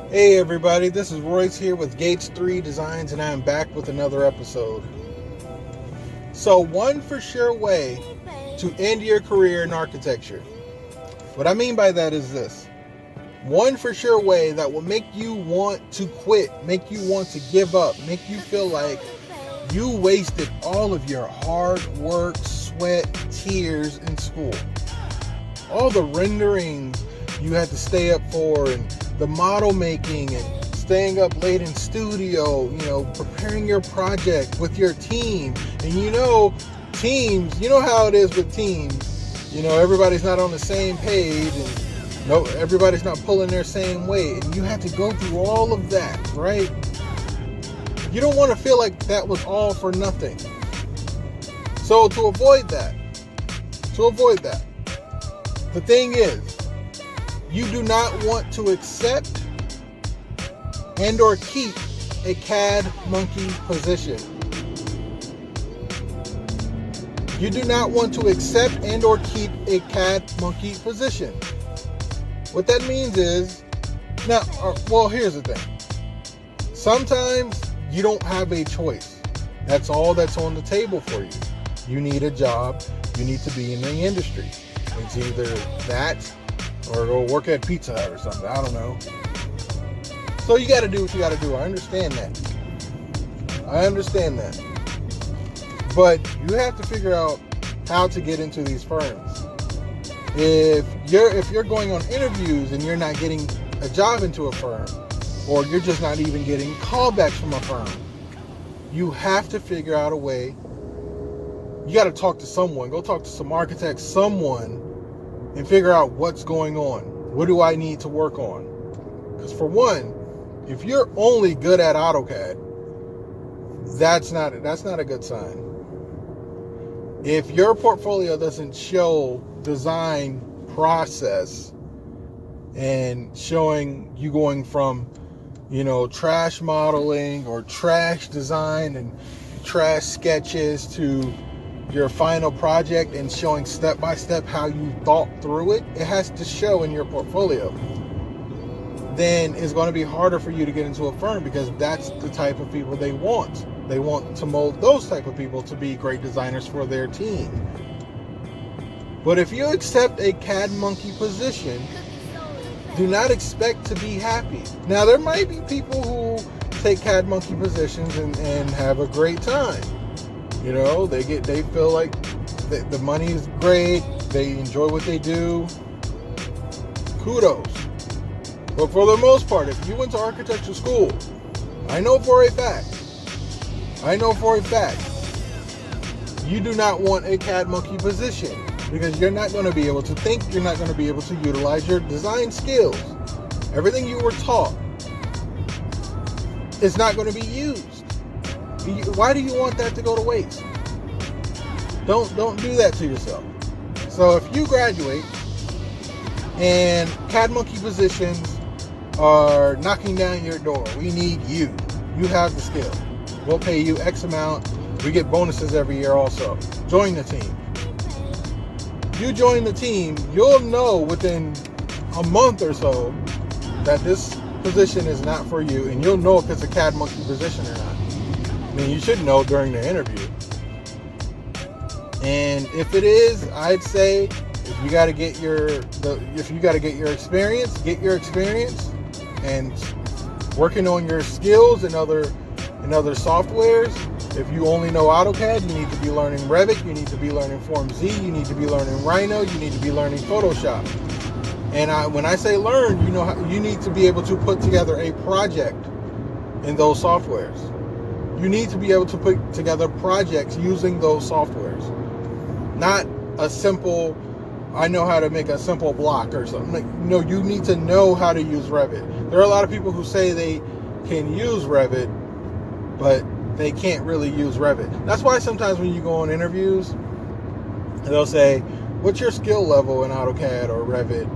Hey everybody, this is Royce here with Gates 3 Designs, and I am back with another episode. So, one for sure way to end your career in architecture. What I mean by that is this. One for sure way that will make you want to quit, make you want to give up, make you feel like you wasted all of your hard work, sweat, tears in school. All the rendering you had to stay up for, and the model making, and staying up late in studio, preparing your project with your team. And teams, you know how it is with teams. Everybody's not on the same page, and no, everybody's not pulling their same weight. And you have to go through all of that, right? You don't want to feel like that was all for nothing. So to avoid that, the thing is, you do not want to accept and or keep a CAD monkey position. You do not want to accept and or keep a CAD monkey position. What that means is, here's the thing. Sometimes you don't have a choice. That's all that's on the table for you. You need a job. You need to be in the industry. It's either that or go work at Pizza Hut or something. I don't know. So you got to do what you got to do. I understand that. But you have to figure out how to get into these firms. If you're going on interviews and you're not getting a job into a firm, or you're just not even getting callbacks from a firm, you have to figure out a way. You got to talk to someone. Go talk to some architects, someone, and figure out what's going on. What do I need to work on? Because for one, if you're only good at AutoCAD, that's not a good sign. If your portfolio doesn't show design process and showing you going from, trash modeling or trash design and trash sketches to your final project and showing step by step how you thought through it, it has to show in your portfolio. Then it's going to be harder for you to get into a firm, because that's the type of people they want. They want to mold those type of people to be great designers for their team. But if you accept a CAD monkey position, do not expect to be happy. Now, there might be people who take CAD monkey positions and have a great time. They feel like the money is great. They enjoy what they do. Kudos. But for the most part, if you went to architecture school, I know for a fact, you do not want a CAD monkey position, because you're not going to be able to think. You're not going to be able to utilize your design skills. Everything you were taught is not going to be used. Why do you want that to go to waste? Don't do that to yourself. So if you graduate and CAD monkey positions are knocking down your door, we need you. You have the skill. We'll pay you X amount. We get bonuses every year also. Join the team. You join the team, you'll know within a month or so that this position is not for you, and you'll know if it's a CAD monkey position or not. I mean, you should know during the interview. And if it is, I'd say if you got to get your experience, and working on your skills and other softwares. If you only know AutoCAD, you need to be learning Revit, you need to be learning Form Z, you need to be learning Rhino, you need to be learning Photoshop. And when I say learn, you need to be able to put together a project in those softwares. You need to be able to put together projects using those softwares. Not a simple, I know how to make a simple block or something. No, you need to know how to use Revit. There are a lot of people who say they can use Revit, but they can't really use Revit. That's why sometimes when you go on interviews, they'll say, what's your skill level in AutoCAD or Revit?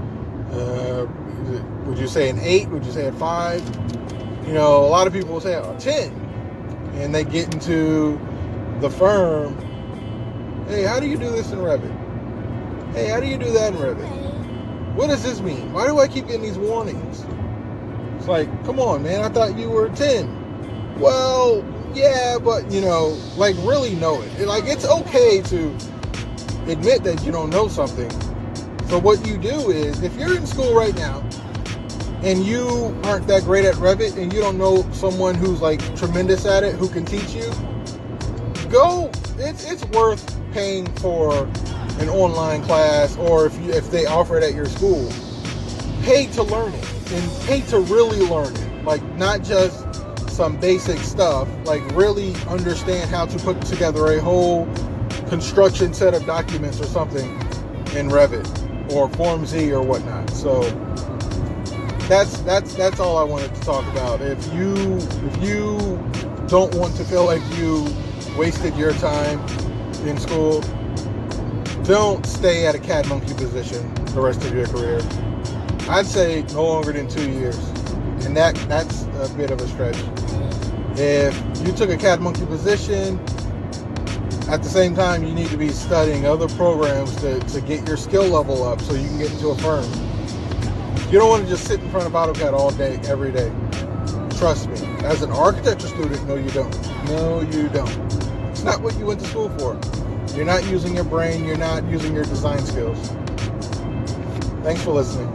Would you say an 8? Would you say a 5? A lot of people will say a 10. And they get into the firm. Hey, how do you do this in Revit? Hey, how do you do that in Revit? What does this mean? Why do I keep getting these warnings? It's like, come on, man, I thought you were 10. Well, yeah, but, like, really know it. Like, it's okay to admit that you don't know something. So what you do is, if you're in school right now and you aren't that great at Revit and you don't know someone who's like tremendous at it who can teach you, go. It's worth paying for an online class, or if they offer it at your school, pay to learn it and pay to really learn it. Like, not just some basic stuff, like really understand how to put together a whole construction set of documents or something in Revit or Form Z or whatnot. So that's all I wanted to talk about. If you don't want to feel like you wasted your time in school, don't stay at a CAD monkey position the rest of your career. I'd say no longer than 2 years, and that's a bit of a stretch. If you took a CAD monkey position, at the same time you need to be studying other programs to get your skill level up so you can get into a firm. You don't want to just sit in front of AutoCAD all day, every day. Trust me. As an architecture student, no you don't. No you don't. It's not what you went to school for. You're not using your brain. You're not using your design skills. Thanks for listening.